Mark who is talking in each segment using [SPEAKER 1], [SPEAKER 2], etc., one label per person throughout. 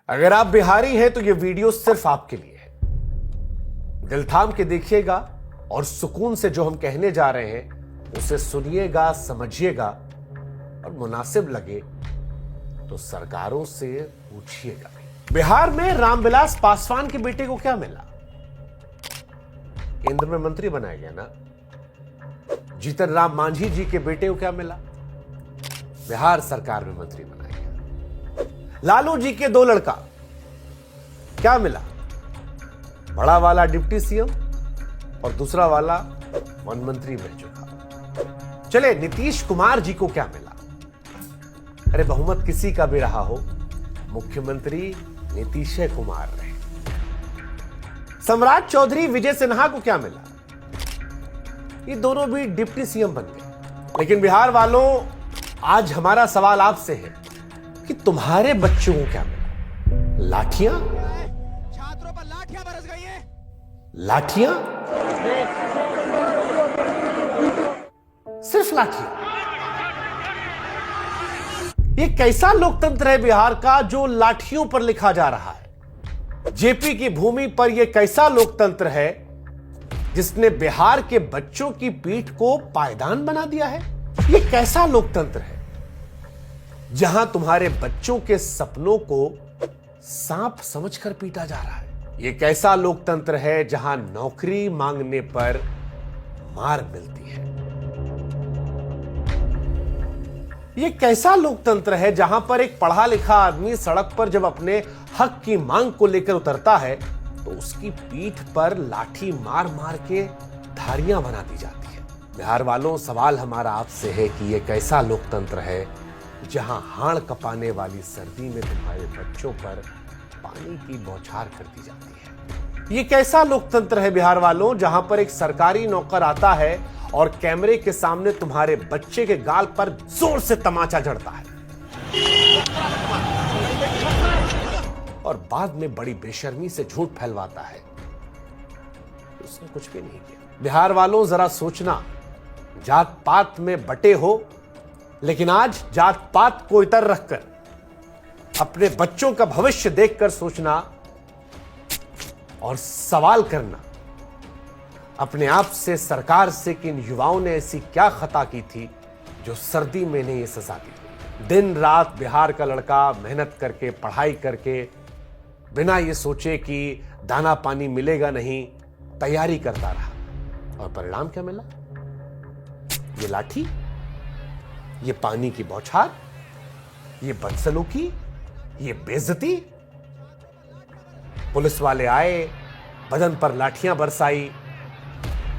[SPEAKER 1] अगर आप बिहारी हैं तो यह वीडियो सिर्फ आपके लिए है। दिल थाम के देखिएगा और सुकून से जो हम कहने जा रहे हैं उसे सुनिएगा, समझिएगा और मुनासिब लगे तो सरकारों से पूछिएगा। बिहार में रामविलास पासवान के बेटे को क्या मिला? केंद्र में मंत्री बनाया गया ना। जीतन राम मांझी जी के बेटे को क्या मिला? बिहार सरकार में मंत्री बनाया गया। लालू जी के दो लड़का, क्या मिला? बड़ा वाला डिप्टी सीएम और दूसरा वाला वन मंत्री बन चुका। चले नीतीश कुमार जी को क्या मिला? अरे बहुमत किसी का भी रहा हो, मुख्यमंत्री नीतीश कुमार रहे। सम्राट चौधरी विजय सिन्हा को क्या मिला? ये दोनों भी डिप्टी सीएम बन गए। लेकिन बिहार वालों, आज हमारा सवाल आपसे है कि तुम्हारे बच्चों को क्या मिला? लाठियां?
[SPEAKER 2] छात्रों पर लाठियां बरस गई हैं।
[SPEAKER 1] लाठियां? सिर्फ लाठियां? ये कैसा लोकतंत्र है बिहार का जो लाठियों पर लिखा जा रहा है? जेपी की भूमि पर यह कैसा लोकतंत्र है जिसने बिहार के बच्चों की पीठ को पायदान बना दिया है? यह कैसा लोकतंत्र है जहां तुम्हारे बच्चों के सपनों को सांप समझकर पीटा जा रहा है? यह कैसा लोकतंत्र है जहां नौकरी मांगने पर मार मिलती है? यह कैसा लोकतंत्र है जहां पर एक पढ़ा लिखा आदमी सड़क पर जब अपने हक की मांग को लेकर उतरता है तो उसकी पीठ पर लाठी मार मार के धारियां बना दी जाती है? बिहार वालों, सवाल हमारा आपसे है कि यह कैसा लोकतंत्र है जहां हाड़ कपाने वाली सर्दी में तुम्हारे बच्चों पर पानी की बौछार कर दी जाती है? यह कैसा लोकतंत्र है बिहार वालों जहां पर एक सरकारी नौकर आता है और कैमरे के सामने तुम्हारे बच्चे के गाल पर जोर से तमाचा जड़ता है और बाद में बड़ी बेशर्मी से झूठ फैलवाता है उसने कुछ भी नहीं किया? बिहार वालों, जरा सोचना, जात पात में बटे हो लेकिन आज जात पात को इतर रखकर अपने बच्चों का भविष्य देखकर सोचना और सवाल करना अपने आप से, सरकार से कि इन युवाओं ने ऐसी क्या खता की थी जो सर्दी में इन्हें यह सजा दी। दिन रात बिहार का लड़का मेहनत करके, पढ़ाई करके, बिना ये सोचे कि दाना पानी मिलेगा नहीं, तैयारी करता रहा और परिणाम क्या मिला? ये लाठी, ये पानी की बौछार, ये बदसलूकी, ये बेइज्जती। पुलिस वाले आए, बदन पर लाठियां बरसाई,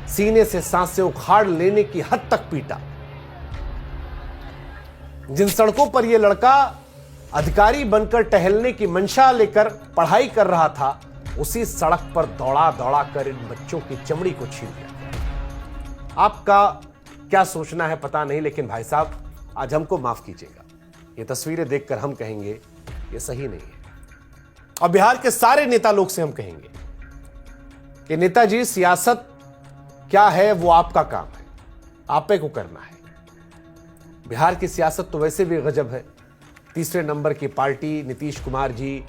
[SPEAKER 1] सीने से सांसें उखाड़ लेने की हद तक पीटा। जिन सड़कों पर यह लड़का अधिकारी बनकर टहलने की मंशा लेकर पढ़ाई कर रहा था, उसी सड़क पर दौड़ा दौड़ा कर इन बच्चों की चमड़ी को छीन लिया। आपका क्या सोचना है पता नहीं, लेकिन भाई साहब आज हमको माफ कीजिएगा, ये तस्वीरें देखकर हम कहेंगे ये सही नहीं है। और बिहार के सारे नेता लोग से हम कहेंगे कि नेताजी, सियासत क्या है वो आपका काम है, आपे को करना है। बिहार की सियासत तो वैसे भी गजब है। तीसरे नंबर की पार्टी नीतीश कुमार जी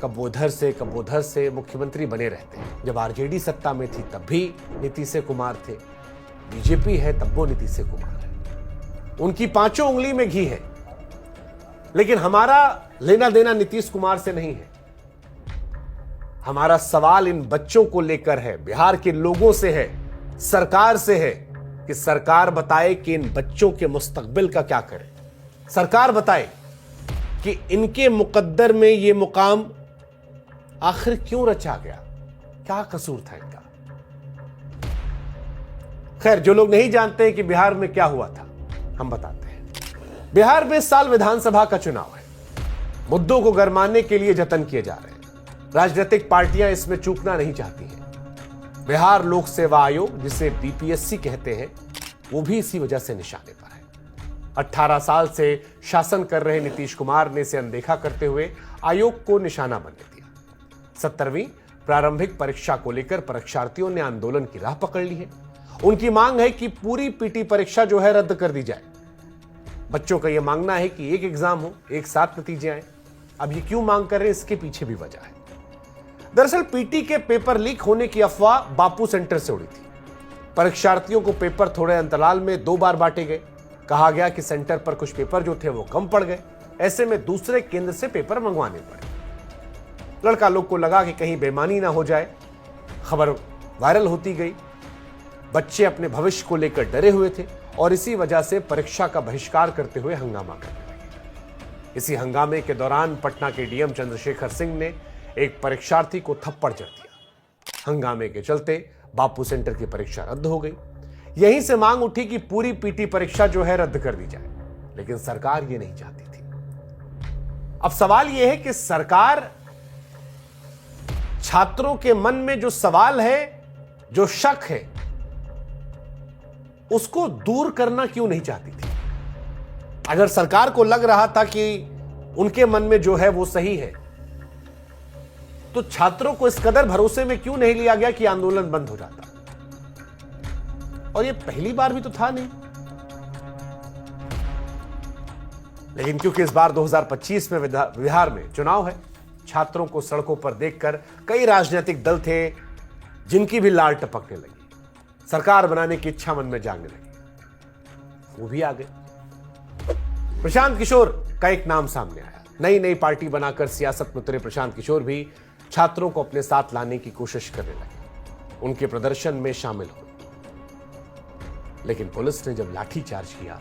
[SPEAKER 1] कब उधर से मुख्यमंत्री बने रहते हैं। जब आरजेडी सत्ता में थी तब भी नीतीश कुमार थे, बीजेपी है तब वो नीतीश कुमार है, उनकी पांचों उंगली में घी है। लेकिन हमारा लेना देना नीतीश कुमार से नहीं है। हमारा सवाल इन बच्चों को लेकर है, बिहार के लोगों से है, सरकार से है कि सरकार बताए कि इन बच्चों के मुस्तकबिल का क्या करे। सरकार बताए कि इनके मुकद्दर में यह मुकाम आखिर क्यों रचा गया, क्या कसूर था इनका। खैर, जो लोग नहीं जानते हैं कि बिहार में क्या हुआ था, हम बताते हैं। बिहार में इस साल विधानसभा का चुनाव है। मुद्दों को गरमाने के लिए जतन किए जा रहे हैं। राजनीतिक पार्टियां इसमें चूकना नहीं चाहती हैं। बिहार लोक सेवा आयोग, जिसे बीपीएससी कहते हैं, वो भी इसी वजह से निशाने पर है। 18 साल से शासन कर रहे नीतीश कुमार ने इसे अनदेखा करते हुए आयोग को निशाना बनने दिया। 17वीं प्रारंभिक परीक्षा को लेकर परीक्षार्थियों ने आंदोलन की राह पकड़ ली है। उनकी मांग है कि पूरी पीटी परीक्षा जो है रद्द कर दी जाए। बच्चों का यह मांगना है कि एक एग्जाम हो, एक साथ नतीजे आए। अब ये क्यों मांग कर रहे हैं, इसके पीछे भी वजह है। दरअसल पीटी के पेपर लीक होने की अफवाह बापू सेंटर से उड़ी थी। परीक्षार्थियों को पेपर थोड़े अंतराल में 2 बार बांटे गए। कहा गया कि सेंटर पर कुछ पेपर जो थे वो कम पड़ गए, ऐसे में दूसरे केंद्र से पेपर मंगवाने पड़े। लड़का लोग को लगा कि कहीं बेईमानी ना हो जाए। खबर वायरल होती गई। बच्चे अपने भविष्य को लेकर डरे हुए थे और इसी वजह से परीक्षा का बहिष्कार करते हुए हंगामा करने लगे। इसी हंगामे के दौरान पटना के डीएम चंद्रशेखर सिंह ने एक परीक्षार्थी को थप्पड़ जड़ दिया। हंगामे के चलते बापू सेंटर की परीक्षा रद्द हो गई। यहीं से मांग उठी कि पूरी पीटी परीक्षा जो है रद्द कर दी जाए, लेकिन सरकार ये नहीं चाहती थी। अब सवाल यह है कि सरकार छात्रों के मन में जो सवाल है, जो शक है, उसको दूर करना क्यों नहीं चाहती थी। अगर सरकार को लग रहा था कि उनके मन में जो है वो सही है, तो छात्रों को इस कदर भरोसे में क्यों नहीं लिया गया कि आंदोलन बंद हो जाता। और ये पहली बार भी तो था नहीं। लेकिन क्योंकि इस बार 2025 में बिहार में चुनाव है, छात्रों को सड़कों पर देखकर कई राजनीतिक दल थे जिनकी भी लाल टपकने लगी। सरकार बनाने की इच्छा मन में जागने लगी। वो भी आ गए। प्रशांत किशोर का एक नाम सामने आया। नई नई पार्टी बनाकर सियासत में उतरे प्रशांत किशोर भी छात्रों को अपने साथ लाने की कोशिश करने लगे, उनके प्रदर्शन में शामिल हुए। लेकिन पुलिस ने जब लाठी चार्ज किया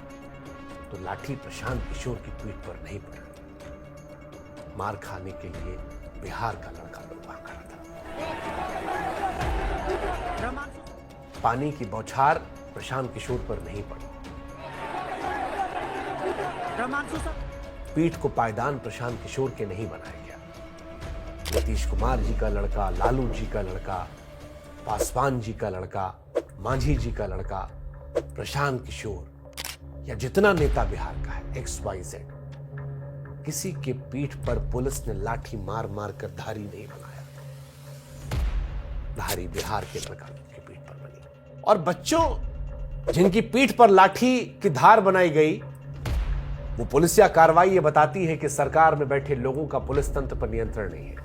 [SPEAKER 1] तो लाठी प्रशांत किशोर की पीठ पर नहीं पड़ी। मार खाने के लिए बिहार का लड़का लोग वहां खड़ा था। पानी की बौछार प्रशांत किशोर पर नहीं पड़ी। पीठ को पायदान प्रशांत किशोर के नहीं बनाया गया। नीतीश कुमार जी का लड़का, लालू जी का लड़का, पासवान जी का लड़का, मांझी जी का लड़का, प्रशांत किशोर या जितना नेता बिहार का है XYZ, किसी के पीठ पर पुलिस ने लाठी मार मार कर धारी नहीं बनाया। धारी बिहार के लड़का की पीठ पर बनी। और बच्चों जिनकी पीठ पर लाठी की धार बनाई गई, वो पुलिसिया कार्रवाई ये बताती है कि सरकार में बैठे लोगों का पुलिस तंत्र पर नियंत्रण नहीं है।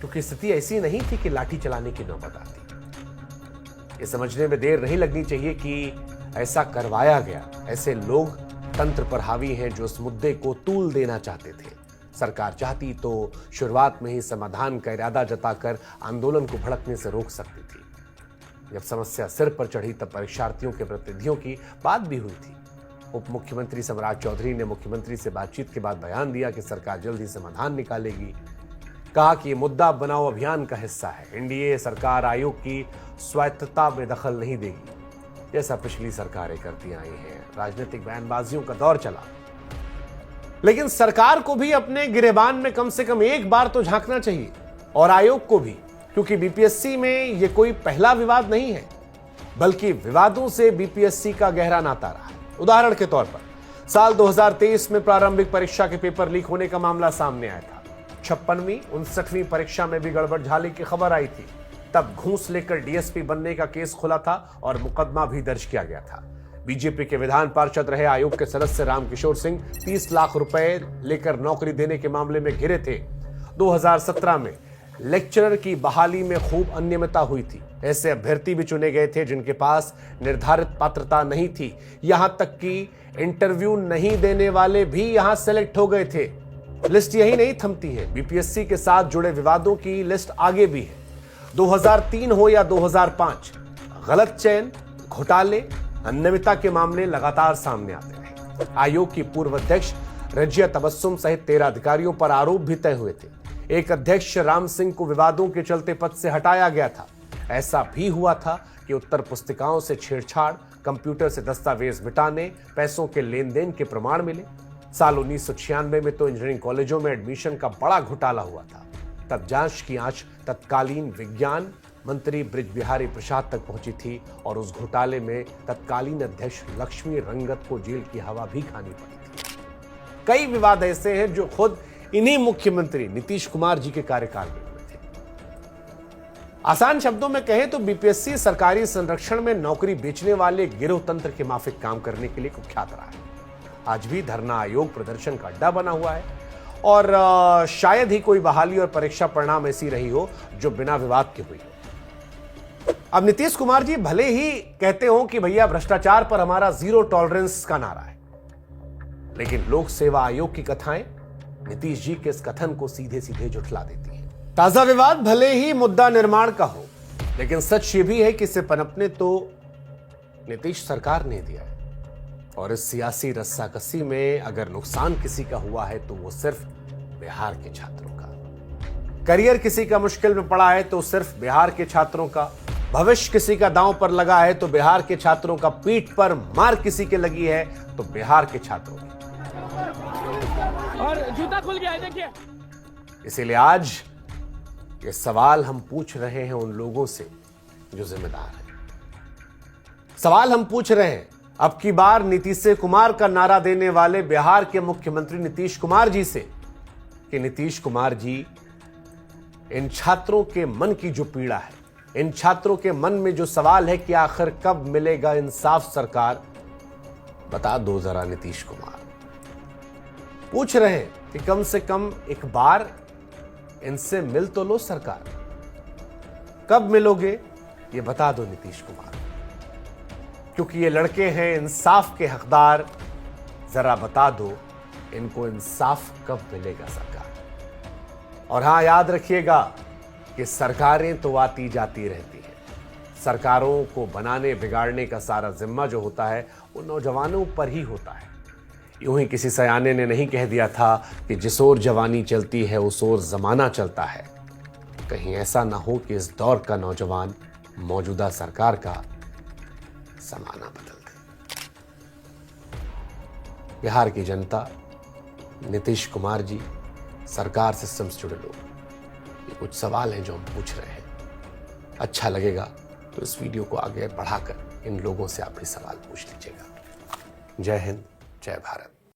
[SPEAKER 1] क्योंकि स्थिति ऐसी नहीं थी कि लाठी चलाने की नौबत आती। ये समझने में देर नहीं लगनी चाहिए कि ऐसा करवाया गया। ऐसे लोग तंत्र पर हावी हैं जो इस मुद्दे को तूल देना चाहते थे। सरकार चाहती तो शुरुआत में ही समाधान का इरादा जताकर आंदोलन को भड़कने से रोक सकती थी। जब समस्या सिर पर चढ़ी तब परीक्षार्थियों के प्रतिनिधियों की बात भी हुई थी। उप मुख्यमंत्री सम्राट चौधरी ने मुख्यमंत्री से बातचीत के बाद बयान दिया कि सरकार जल्द ही समाधान निकालेगी। कहा कि ये मुद्दा बनाओ अभियान का हिस्सा है। एनडीए सरकार आयोग की स्वायत्तता में दखल नहीं देगी, जैसा पिछली सरकारें करती आई हैं। राजनीतिक बयानबाजियों का दौर चला, लेकिन सरकार को भी अपने गिरेबान में कम से कम एक बार तो झांकना चाहिए, और आयोग को भी, क्योंकि बीपीएससी में ये कोई पहला विवाद नहीं है, बल्कि विवादों से बीपीएससी का गहरा नाता रहा है। उदाहरण के तौर पर साल 2023 में प्रारंभिक परीक्षा के पेपर लीक होने का मामला सामने आया था। 56वीं 59वीं परीक्षा में भी गड़बड़ झाले की खबर आई थी। तब घूस लेकर डीएसपी बनने का केस खुला था और मुकदमा भी दर्ज किया गया था। बीजेपी के विधान पार्षद रहे आयोग के सदस्य रामकिशोर सिंह 30 लाख रुपए लेकर नौकरी देने के मामले में घिरे थे। 2017 में लेक्चरर की बहाली में खूब अनियमितता हुई थी। ऐसे अभ्यर्थी भी चुने गए थे जिनके पास निर्धारित पात्रता नहीं थी। यहां तक कि इंटरव्यू नहीं देने वाले भी यहां सेलेक्ट हो गए थे। लिस्ट यही नहीं थमती है, बीपीएससी के साथ जुड़े विवादों की लिस्ट आगे भी है। 2003 हो या 2005, गलत चयन, घोटाले, अनियमितता के मामले लगातार सामने आते रहे। आयोग की पूर्व अध्यक्ष रजिया तबस्सुम सहित 13 अधिकारियों पर आरोप भी तय हुए थे। एक अध्यक्ष राम सिंह को विवादों के चलते पद से हटाया गया था। ऐसा भी हुआ था कि उत्तर पुस्तिकाओं से छेड़छाड़, कंप्यूटर से दस्तावेज मिटाने, पैसों के लेन देन के प्रमाण मिले। साल 1996 में तो इंजीनियरिंग कॉलेजों में एडमिशन का बड़ा घोटाला हुआ था। तब जांच की आंच तत्कालीन विज्ञान मंत्री बृज बिहारी प्रसाद तक पहुंची थी और उस घोटाले में तत्कालीन अध्यक्ष लक्ष्मी रंगत को जेल की हवा भी खानी पड़ी थी। कई विवाद ऐसे हैं जो खुद इन्हीं मुख्यमंत्री नीतीश कुमार जी के कार्यकाल में हुए थे। आसान शब्दों में कहें तो बीपीएससी सरकारी संरक्षण में नौकरी बेचने वाले गिरोह तंत्र के माफिक काम करने के लिए कुख्यात रहा है। आज भी धरना आयोग प्रदर्शन का अड्डा बना हुआ है और शायद ही कोई बहाली और परीक्षा परिणाम ऐसी रही हो जो बिना विवाद के हुई हो। अब नीतीश कुमार जी भले ही कहते हो कि भैया भ्रष्टाचार पर हमारा 0 टॉलरेंस का नारा है, लेकिन लोक सेवा आयोग की कथाएं नीतीश जी के इस कथन को सीधे सीधे झुठला देती हैं। ताजा विवाद भले ही मुद्दा निर्माण का हो, लेकिन सच ये भी है कि इसे पनपने तो नीतीश सरकार ने दिया है। और इस सियासी रस्साकसी में अगर नुकसान किसी का हुआ है तो वो सिर्फ बिहार के छात्रों का। करियर किसी का मुश्किल में पड़ा है तो सिर्फ बिहार के छात्रों का। भविष्य किसी का दांव पर लगा है तो बिहार के छात्रों का। पीठ पर मार किसी के लगी है तो बिहार के छात्रों की।
[SPEAKER 3] और जूता खुल गया है, देखिए।
[SPEAKER 1] इसीलिए आज ये सवाल हम पूछ रहे हैं उन लोगों से जो जिम्मेदार हैं। सवाल हम पूछ रहे हैं अब की बार नीतीश कुमार का नारा देने वाले बिहार के मुख्यमंत्री नीतीश कुमार जी से कि नीतीश कुमार जी, इन छात्रों के मन की जो पीड़ा है, इन छात्रों के मन में जो सवाल है कि आखिर कब मिलेगा इंसाफ सरकार, बता दो जरा नीतीश कुमार। पूछ रहे हैं कि कम से कम एक बार इनसे मिल तो लो सरकार। कब मिलोगे ये बता दो नीतीश कुमार, क्योंकि ये लड़के हैं इंसाफ के हकदार। जरा बता दो इनको इंसाफ कब मिलेगा सरकार। और हां, याद रखिएगा कि सरकारें तो आती जाती रहती हैं। सरकारों को बनाने बिगाड़ने का सारा जिम्मा जो होता है वो नौजवानों पर ही होता है। यूं ही किसी सयाने ने नहीं कह दिया था कि जिस ओर जवानी चलती है उस ओर जमाना चलता है। कहीं ऐसा ना हो कि इस दौर का नौजवान मौजूदा सरकार का जमाना बदल दे। बिहार की जनता, नीतीश कुमार जी, सरकार, सिस्टम से जुड़े लोग, ये कुछ सवाल हैं जो हम पूछ रहे हैं। अच्छा लगेगा तो इस वीडियो को आगे बढ़ाकर इन लोगों से आप भी सवाल पूछ लीजिएगा। जय हिंद, जय भारत।